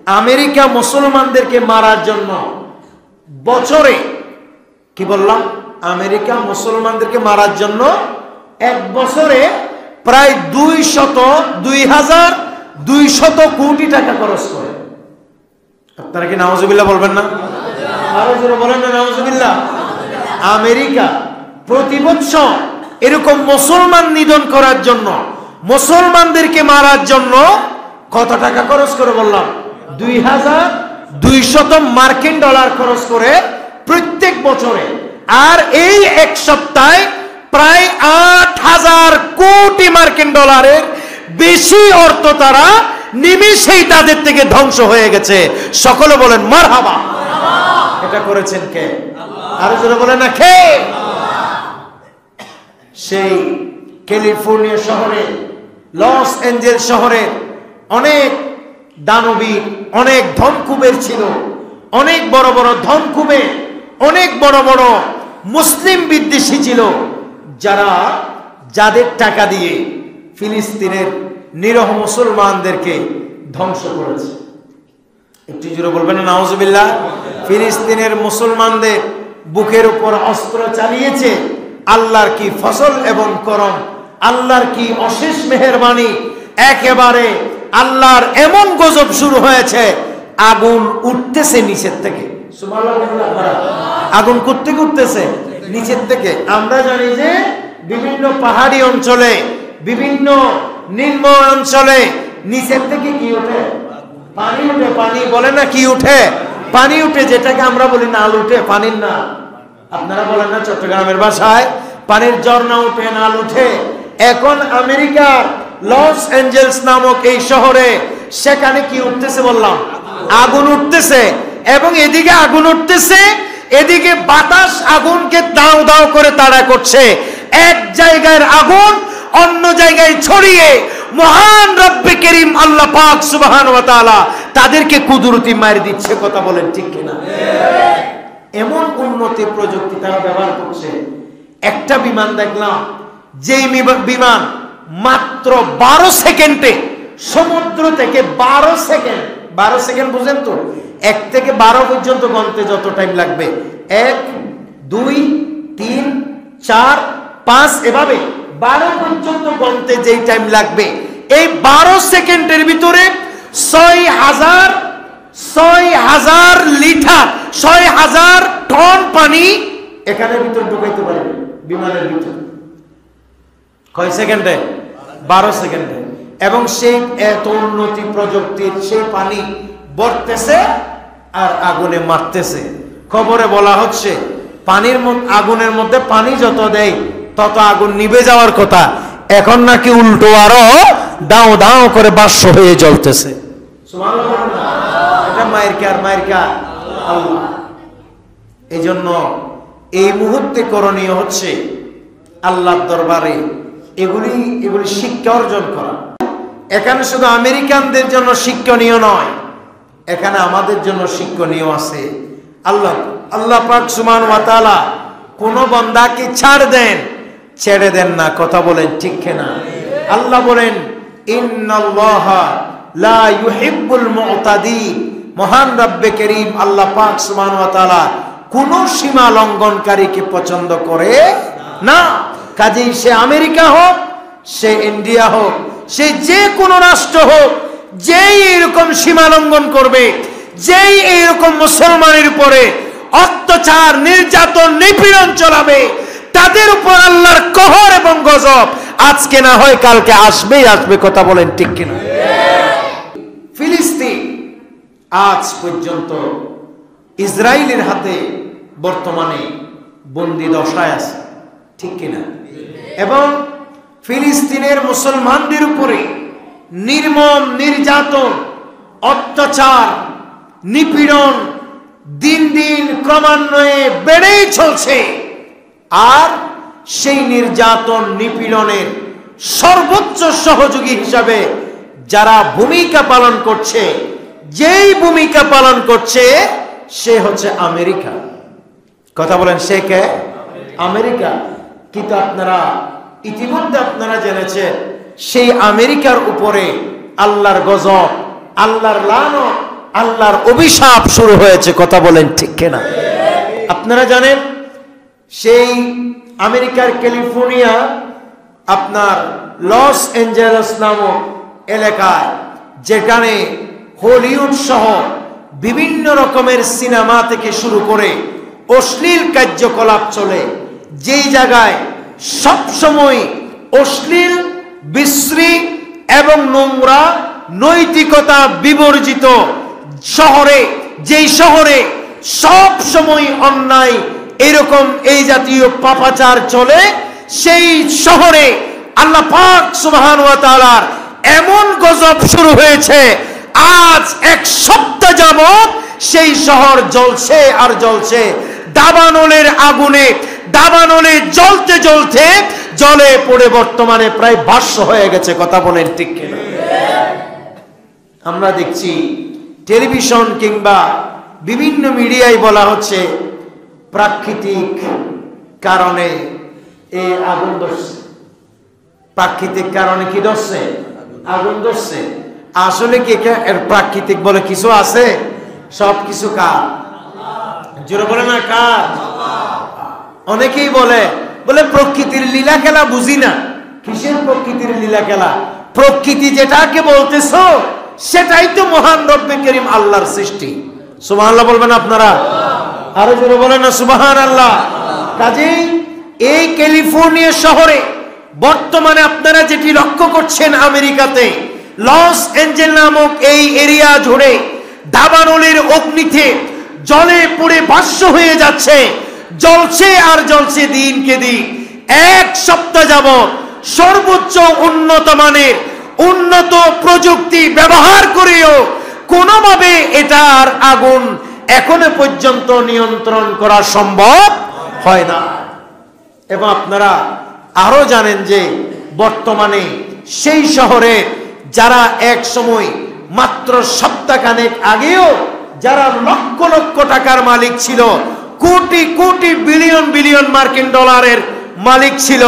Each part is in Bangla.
আমেরিকা মুসলমানদেরকে মারার জন্য বছরে, কি বললাম, আমেরিকা মুসলমানদেরকে মারার জন্য এক বছরে প্রায় 2200 কোটি টাকা খরচ করে। আপনারা কি নাউজুবিল্লাহ বলবেন না? আরো জোরে বলেন না নাউজুবিল্লাহ। আমেরিকা প্রতি বছর এরকম মুসলমান নিধন করার জন্য, মুসলমানদেরকে মারার জন্য কত টাকা খরচ করে বললাম? 2200 মার্কিন ডলার খরচ করে প্রত্যেক বছরে। আর এই এক সপ্তাহে প্রায় 8000 কোটি মার্কিন ডলারের বেশি অর্থ তারা নিমিষেই তাদের থেকে ধ্বংস হয়ে গেছে। সকলে বলেন মারহাবা। এটা করেছেন কে? আরো জোরে বলেন না কে? সেই ক্যালিফোর্নিয়া শহরে, লস এঞ্জেলস শহরে অনেক দানবীর, অনেক ধনকুবের ছিল, অনেক বড় বড় ধনকুবের, অনেক বড় বড় মুসলিম বিদ্বেষী ছিল, যাদের টাকা দিয়ে ফিলিস্তিনের নিরহ মুসলমানদেরকে ধ্বংস করেছে। একটু জোরে বলবেন না নাউজুবিল্লাহ। ফিলিস্তিনের মুসলমানদের বুকের উপর অস্ত্র চালিয়েছে। আল্লাহর কি ফজল এবং করম, আল্লাহর কি অশেষ মেহেরবানি। একেবারে আল্লাহর এমন গজব শুরু হয়েছে, আগুন উঠতেছে নিচের থেকে। আগুন করতে করতেছে নিচের থেকে। আমরা জানি যে বিভিন্ন পাহাড়ি অঞ্চলে, বিভিন্ন নিম্ন অঞ্চলে নিচের থেকে কি ওঠে? পানি উঠে। পানি বলে না কি উঠে? পানি উঠে, যেটাকে আমরা বলি নাল উঠে, পানির না। আপনারা বলেন না চট্টগ্রামের ভাষায় পানির ঝর্ণা উঠে, নাল উঠে। এখন আমেরিকার লস এঞ্জেলস নামক এই শহরে, সেখানে কি উঠতেছে বললাম? আগুন উঠতেছে। এবং এদিকে আগুন উঠতেছে, এদিকে বাতাস আগুনকে দাও দাও করে তাড়া করছে। এক জায়গার আগুন অন্য জায়গায় ছড়িয়ে মহান রব্বে করিম আল্লাহ পাক সুবহানাহু ওয়া তাআলা তাদেরকে কুদরতি মার দিচ্ছে। কথা বলেন ঠিক কিনা? এমন উন্নতি প্রযুক্তি তারা ব্যবহার করছে। একটা বিমান দেখলাম, যেই বিমান মাত্র 12 সেকেন্ডে সমুদ্র থেকে 12 সেকেন্ড বুঝেন তো? 1 থেকে 12 পর্যন্ত গণতে যত টাইম লাগবে, 1 2 3 4 5 এভাবে 12 পর্যন্ত গণতে যেই টাইম লাগবে, এই 12 সেকেন্ডের ভিতরে 6000 লিটার, 6000 টন পানি এখানের ভিতর ঢুকাইতে পারবে বিমানের ভিতর। কয় সেকেন্ডে? 12 সেকেন্ডে। এবং সেই এত উন্নতি প্রযুক্তির সেই পানি বর্তেছে আর আগুনে মারতেছে। খবরে বলা হচ্ছে আগুনের মধ্যে পানি যত দেয় তত আগুন নিভে যাওয়ার কথা, এখন নাকি উল্টো আরো দাও দাও করে বাষ্প হয়ে জ্বলতেছে। এটা মাইরকা আল্লাহ। এই জন্য এই মুহূর্তে করণীয় হচ্ছে আল্লাহর দরবারে এগুলি শিক্ষা অর্জন করা। এখানে শুধু আমেরিকানদের জন্য শিক্ষণীয় নয়, এখানে আমাদের জন্য শিক্ষণীয় আছে। আল্লাহ পাক সুবহানাহু ওয়া তাআলা কোন বান্দাকে ছেড়ে দেন না। কথা বলেন ঠিক কিনা? আল্লাহ বলেন ইন্নাল্লাহা লা ইউহিব্বুল মুতাদিন। মহান রব্বে করিম আল্লাহ পাক সুবহানাহু ওয়া তাআলা কোন সীমা লঙ্ঘনকারীকে পছন্দ করে না। কাজেই সে আমেরিকা হোক, সে ইন্ডিয়া হোক, সে যে কোনো রাষ্ট্র হোক, যেই এরকম সীমা লঙ্ঘন করবে, যেই এইরকম মুসলমানের উপরে অত্যাচার, নির্যাতন, নিপীড়ন চালাবে, তাদের উপর আল্লাহর কহর এবং গজব আজকে না হয় কালকে আসবেই আসবে। কথা বলেন ঠিক কিনা? ফিলিস্তিন আজ পর্যন্ত ইসরায়েলের হাতে বর্তমানে বন্দী দশায় আছে, ঠিক কিনা? এবং ফিলিস্তিনের মুসলমানদের উপরে নির্মম নির্যাতন, অত্যাচার, নিপীড়ন দিন দিন ক্রমান্বয়ে বেড়েই চলছে। আর সেই নির্যাতন নিপীড়নের সর্বোচ্চ সহযোগী হিসাবে যারা ভূমিকা পালন করছে, যেই ভূমিকা পালন করছে সে হচ্ছে আমেরিকা। কথা বলেন সে কে? আমেরিকা। কিন্তু ইতিমধ্যে আপনারা জেনেছেন সেই আমেরিকার উপরে আল্লাহর গজব, আল্লাহর লানত আল্লাহর অভিশাপ শুরু হয়েছে। কথা বলেন ঠিক কিনা? আপনারা জানেন সেই আমেরিকার ক্যালিফোর্নিয়া আপনার লস অ্যাঞ্জেলেস নামক এলাকায়, যেখানে হলিউড সহ বিভিন্ন রকমের সিনেমা থেকে শুরু করে অশ্লীল কার্যকলাপ চলে, যেই জায়গায় সবসময় অশ্লীল, বিশ্রী এবং নোংরা, নৈতিকতা বিবর্জিত শহরে, যেই শহরে সব সময় অন্যায় এরকম এই জাতীয় পাপাচার চলে, সেই শহরে আল্লাহ পাক সুবহান ওয়া তাআলার এমন গজব শুরু হয়েছে। আজ এক সপ্তাহ যাবত সেই শহর জ্বলছে আর জ্বলছে, দাবানলের আগুনে, দাবানলে জ্বলতে জ্বলতে জলে পড়ে বর্তমানে প্রায় ভাস্য হয়ে গেছে। কথা বলেন ঠিক কিনা? আমরা দেখছি টেলিভিশন কিংবা বিভিন্ন মিডিয়ায় বলা হচ্ছে প্রাকৃতিক কারণে এই আগুন ধরছে। প্রাকৃতিক কারণে কি ধরছে? আগুন ধরছে। আসলে কি এর প্রাকৃতিক বলে কিছু আছে? সব কিছু কার? জোরে বলে না কার? অনেকেই বলে প্রকৃতির লীলা খেলা বুঝি না। কিসের প্রকৃতির লীলা খেলা? প্রকৃতি যেটাকে বলতেছো সেটাই তো মহান রব্বে করিম আল্লাহর সৃষ্টি। সুবহানাল্লাহ বলবেন আপনারা? আরো জোরে বলেন না সুবহানাল্লাহ। কাজেই এই ক্যালিফোর্নিয়া শহরে বর্তমানে আপনারা যেটি লক্ষ্য করছেন, আমেরিকাতে লস অ্যাঞ্জেলেস নামক এই এরিয়া জুড়ে দাবানলের অগ্নিতে জলে পুড়ে ভাস্য হয়ে যাচ্ছে, জ্বলছে আর জ্বলছে দিনকে দিন। এক সপ্তাহ যাবত সর্বোচ্চ উন্নত মানের উন্নত প্রযুক্তি ব্যবহার করেও কোনোভাবে এটার আগুন এখনো পর্যন্ত নিয়ন্ত্রণ করা সম্ভব হয় না। এবং আপনারা আরো জানেন যে বর্তমানে সেই শহরে যারা এক সময় মাত্র সপ্তাহখানেক আগেও যারা লক্ষ লক্ষ টাকার মালিক ছিল, কোটি কোটি বিলিয়ন বিলিয়ন মার্কিন ডলারের মালিক ছিল,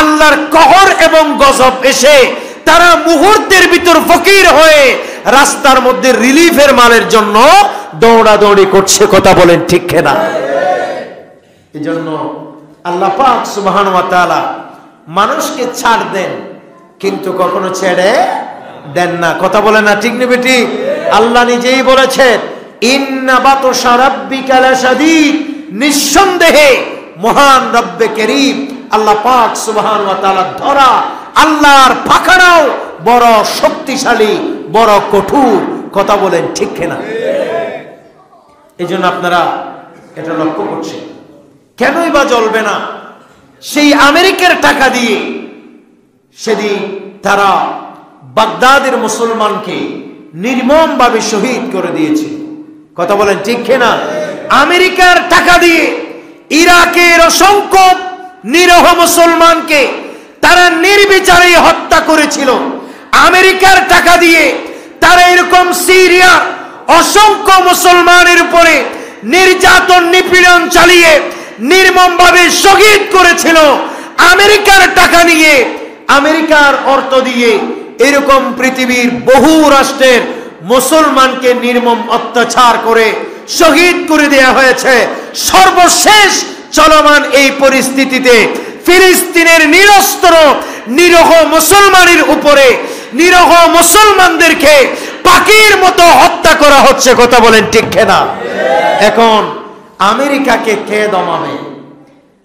আল্লাহর কহর এবং গজব এসে তারা মুহূর্তের ভিতর ফকির হয়ে রাস্তার মধ্যে রিলিফের মালের জন্য দৌড়াদৌড়ি করছে। কথা বলেন ঠিক কিনা? এই জন্য আল্লাহ পাক সুবহানাহু ওয়া তাআলা মানুষকে ছাড় দেন, কিন্তু কখনো ছেড়ে দেন না। কথা বলেন না ঠিক নেবে ঠিক? আল্লাহ নিজেই বলেছেন ইন্না বাতশা রাব্বিকা লাশাদীদ, নিঃসন্দেহে মহান রব্বে করিম আল্লাহ পাক সুবহানাহু ওয়া তাআলা ধরা, আল্লাহর পাকড়াও বড় শক্তিশালী, বড় কঠোর। কথা বলেন ঠিক কিনা? এই জন্য আপনারা এটা লক্ষ্য করছেন। কেনই বা জ্বলবে না? সেই আমেরিকার টাকা দিয়ে সেদিন তারা বাগদাদের মুসলমানকে নির্মমভাবে শহীদ করে দিয়েছে। কথা বলেন ঠিক কিনা? আমেরিকার টাকা দিয়ে ইরাকের অসংখ্য নিরহ মুসলমানকে তারা নির্বিচারে হত্যা করেছিল। আমেরিকার টাকা দিয়ে তারা এরকম সিরিয়া অসংখ্য মুসলমানের উপরে নির্যাতন নিপীড়ন চালিয়ে নির্মমভাবে শহীদ করেছিল। আমেরিকার টাকা নিয়ে, আমেরিকার অর্থ দিয়ে এরকম পৃথিবীর বহু রাষ্ট্রের মুসলমানকে নির্মম অত্যাচার করে শহীদ করে দেয়া হয়েছে। সর্বশেষ চলমান এই পরিস্থিতিতে ফিলিস্তিনের নিরস্ত্র নিরহ মুসলমানের উপরে নিরহ মুসলমানদেরকে পাখির মতো হত্যা করা হচ্ছে। কথা বলেন ঠিক কিনা? এখন আমেরিকাকে কে দমাবে?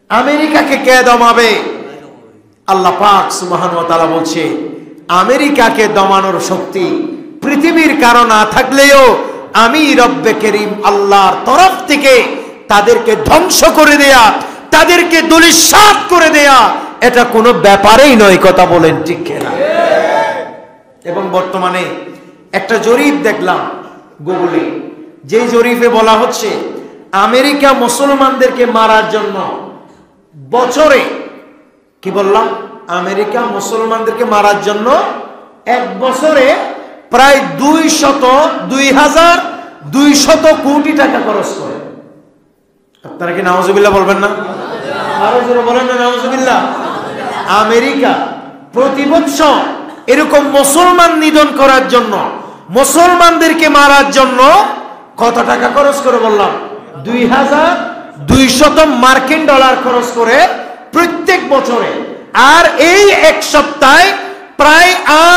আমেরিকাকে কে দমাবে? আল্লাহ পাক সুবহানাহু ওয়া তাআলা বলছে আমেরিকাকে দমানোর শক্তি পৃথিবীর কারো না থাকলেও আমি রব্বে করিম আল্লাহর তরফ থেকে তাদেরকে ধ্বংস করে দেয়া, তাদেরকে দুলিশাত করে দেয়া এটা কোনো ব্যাপারই নয়। কথা বলেন ঠিক কিনা? এবং বর্তমানে একটা জরিপ দেখলাম গুগলে, যে জরিপে বলা হচ্ছে আমেরিকা মুসলমানদেরকে মারার জন্য বছরে, কি বললাম, আমেরিকা মুসলমানদেরকে মারার জন্য এক বছরে প্রায় 2,200 কোটি টাকা খরচ করে। আপনারা কি নাউজুবিল্লাহ বলবেন না? আরো জোরে বলেন না নাউজুবিল্লাহ। আমেরিকা প্রতি বছর এরকম মুসলমান নিধন করার জন্য মুসলমানদেরকে মারার জন্য কত টাকা খরচ করে বললাম? 2200 মার্কিন ডলার খরচ করে প্রত্যেক বছরে। আর এই এক সপ্তাহে প্রায়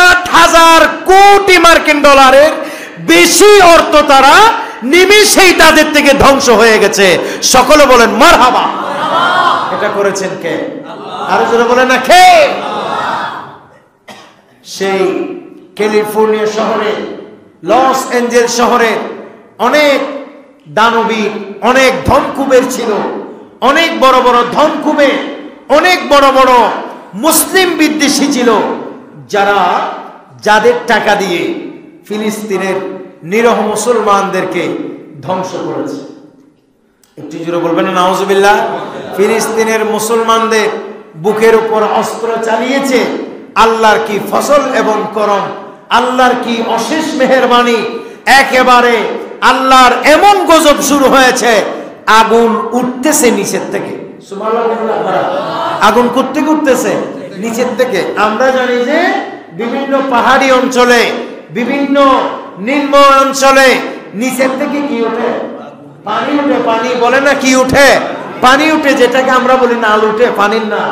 8000 কোটি মার্কিন ডলারের বেশি অর্থ তারা নিমিষেই তাদের থেকে ধ্বংস হয়ে গেছে। সকলে বলেন মারহাবা। এটা করেছেন কে? আরো জোরে বলেন না কে? সেই ক্যালিফোর্নিয়া শহরে, লস এঞ্জেলস শহরে অনেক দানবীর, অনেক ধনকুবের ছিল, অনেক বড় বড় ধনকুবের, অনেক বড় বড় মুসলিম বিদ্বেষী ছিল, যাদের টাকা দিয়ে ফিলিস্তিনের নিরহ মুসলমানদেরকে ধ্বংস করেছে। একটু জোরে বলবেন না নাউজুবিল্লাহ। ফিলিস্তিনের মুসলমানদের বুকের উপর অস্ত্র চালিয়েছে। আল্লাহর কি ফজল এবং করম, আল্লাহর কি অশেষ মেহেরবানি। একেবারে আল্লাহর এমন গজব শুরু হয়েছে, আগুন উঠতেছে নিচের থেকে। আগুন করতে করতেছে নিচের থেকে। আমরা জানি যে বিভিন্ন পাহাড়ি অঞ্চলে, বিভিন্ন নিম্ন অঞ্চলে নিচের থেকে কি ওঠে? পানি উঠে। পানি বলে না কি উঠে? পানি উঠে, যেটাকে আমরা বলি নাল উঠে, পানির না।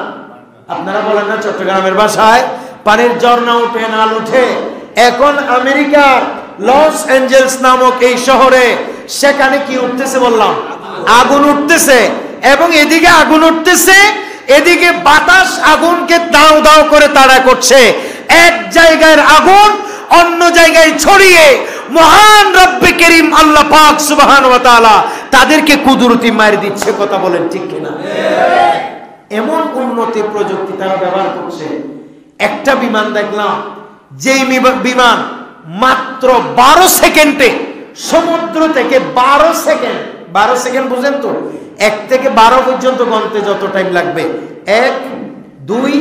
আপনারা বলেন না চট্টগ্রামের ভাষায় পানির ঝর্ণা উঠে, নাল উঠে। এখন আমেরিকার লস এঞ্জেলস নামক এই শহরে, সেখানে কি উঠতেছে বললাম? আগুন উঠতেছে। এবং এদিকে আগুন উঠতেছে, এদিকে বাতাস আগুনকে দাও দাও করে তাড়া করছে। এক জায়গার আগুন অন্য জায়গায় ছড়িয়ে মহান রব্বে করিম আল্লাহ পাক সুবহানাহু ওয়া তাআলা তাদেরকে কুদরতি মার দিচ্ছে। কথা বলেন ঠিক কিনা? এমন উন্নতি প্রযুক্তি তারা ব্যবহার করছে। একটা বিমান দেখলাম, যেই বিমান মাত্র 12 সেকেন্ডে সমুদ্র থেকে 12 সেকেন্ড বুঝেন তো? 1 থেকে 12 পর্যন্ত গণতে যত টাইম লাগবে, 1 2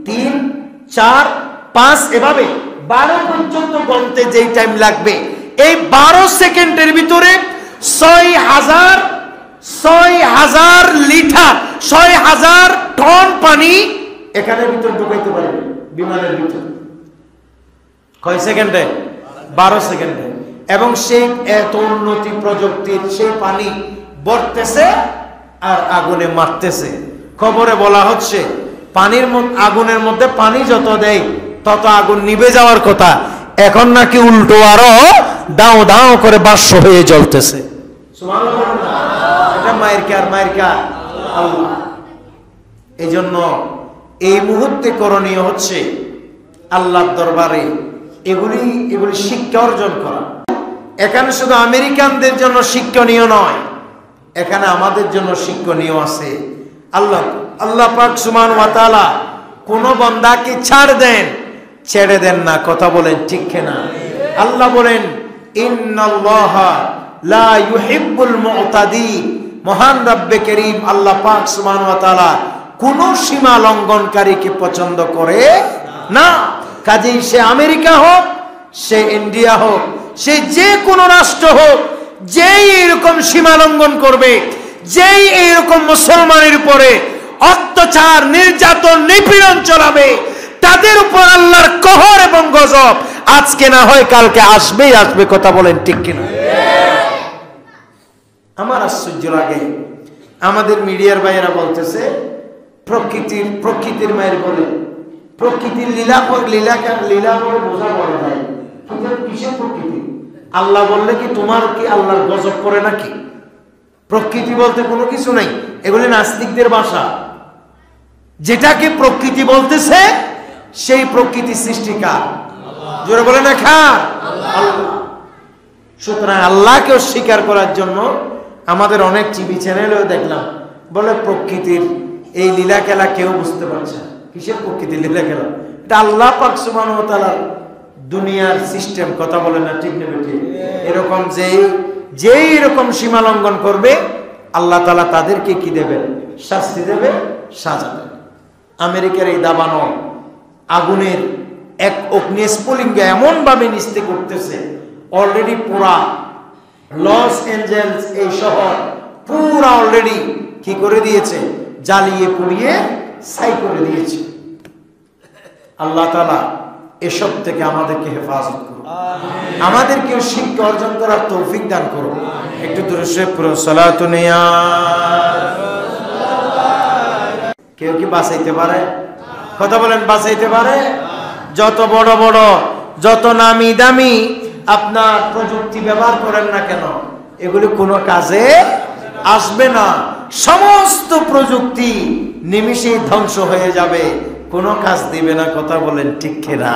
3 4 5 এভাবে 12 পর্যন্ত গণতে যেই টাইম লাগবে, এই 12 সেকেন্ডের ভিতরে 6000 লিটার, 6000 টন পানি এখানের ভিতর ঢুকাইতে পারবে বিমানের ভিতর। কয় সেকেন্ডে? 12 সেকেন্ডে। এবং সেই এত উন্নতি প্রযুক্তির সেই পানি বর্তেছে আর আগুনে মারতেছে। খবরে বলা হচ্ছে পানির আগুনের মধ্যে পানি যত দেয় তত আগুন নিভে যাওয়ার কথা, এখন নাকি উল্টো আরো দাও দাও করে বাষ্প হয়ে জ্বলতেছে। এটা মায়ের কা আল্লাহ। এই জন্য এই মুহূর্তে করণীয় হচ্ছে আল্লাহর দরবারে এগুলি শিক্ষা অর্জন করা। এখানে শুধু আমেরিকানদের জন্য শিক্ষণীয় নয়, এখানে আমাদের জন্য শিক্ষণীয় আছে। আল্লাহ পাক সুবহানাহু ওয়া তাআলা কোন বান্দাকে ছেড়ে দেন না। কথা বলেন ঠিক কিনা? আল্লাহ বলেন ইন্নাল্লাহা লা ইউহিব্বুল মুতাদিন। মহান রব্বে করিম আল্লাহ পাক সুবহানাহু ওয়া তাআলা কোন সীমা লঙ্ঘনকারীকে পছন্দ করে না। কাজেই সে আমেরিকা হোক, সে ইন্ডিয়া হোক, সে যে কোনো রাষ্ট্র হোক, যেই এরকম সীমা লঙ্ঘন করবে, যেই এরকম মুসলমানের উপরে অত্যাচার, নির্যাতন, নিপীড়ন চালাবে, তাদের উপর আল্লাহর কহর এবং গজব আজকে না হয় কালকে আসবেই আসবে। কথা বলেন ঠিক কিনা? আমার আশ্চর্য লাগে, আমাদের মিডিয়ার ভাইয়েরা বলতেছে প্রকৃতির মায়ের বলে, প্রকৃতির লীলা করে বোঝা বড় যায়। কিসের প্রকৃতি? আল্লাহ বললে কি তোমার কি আল্লাহর গজব করে নাকি? প্রকৃতি বলতে কোনো কিছু নাই, এগুলি নাস্তিকদের ভাষা। যেটাকে প্রকৃতি বলতেছে সেই প্রকৃতি সৃষ্টিকার। জোরে বলে না কার? আল্লাহ। সুতরাং আল্লাহকে অস্বীকার করার জন্য আমাদের অনেক টিভি চ্যানেলেও দেখলাম বলে প্রকৃতির এই লীলা খেলা কেউ বুঝতে পারছে না। কিসের প্রকৃতির লীলা খেলা? এটা আল্লাহ পাক সুবহানাহু ওয়া তাআলার দুনিয়ার সিস্টেম। কথা বলে না ঠিক নেবে ঠিক? এরকম যেই এরকম সীমা লঙ্ঘন করবে আল্লাহ তাআলা তাদেরকে কি দেবেন? শাস্তি দেবে, সাজা দেবে। আমেরিকার এই দাবানো আগুনের এক অগ্নিস্ফুলিঙ্গ এমন ভাবে নিস্তে করতেছে, অলরেডি পুরা লস এঞ্জেলস এই শহর পুরা অলরেডি কি করে দিয়েছে? জ্বালিয়ে পুড়িয়ে ছাই করে দিয়েছে। আল্লাহ তাআলা এসব থেকে আমাদেরকে হেফাজত করুন। আমাদেরকেও শিক্ষা অর্জন করার তৌফিক দান করো। একটু দুরূদ পড়ো, সালাতু নিয়া। কেউ কি বাঁচাইতে পারে? কথা বলেন, বাঁচাইতে পারে? যত বড় বড়, যত নামি দামি আপনার প্রযুক্তি ব্যবহার করেন না কেন, এগুলি কোনো কাজে আসবে না। সমস্ত প্রযুক্তি নিমিষেই ধ্বংস হয়ে যাবে, কোনো কাজ দিবে না। কথা বলেন ঠিক কিনা?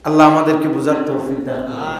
আল্লাহ আমাদেরকে বুঝার তৌফিক দান।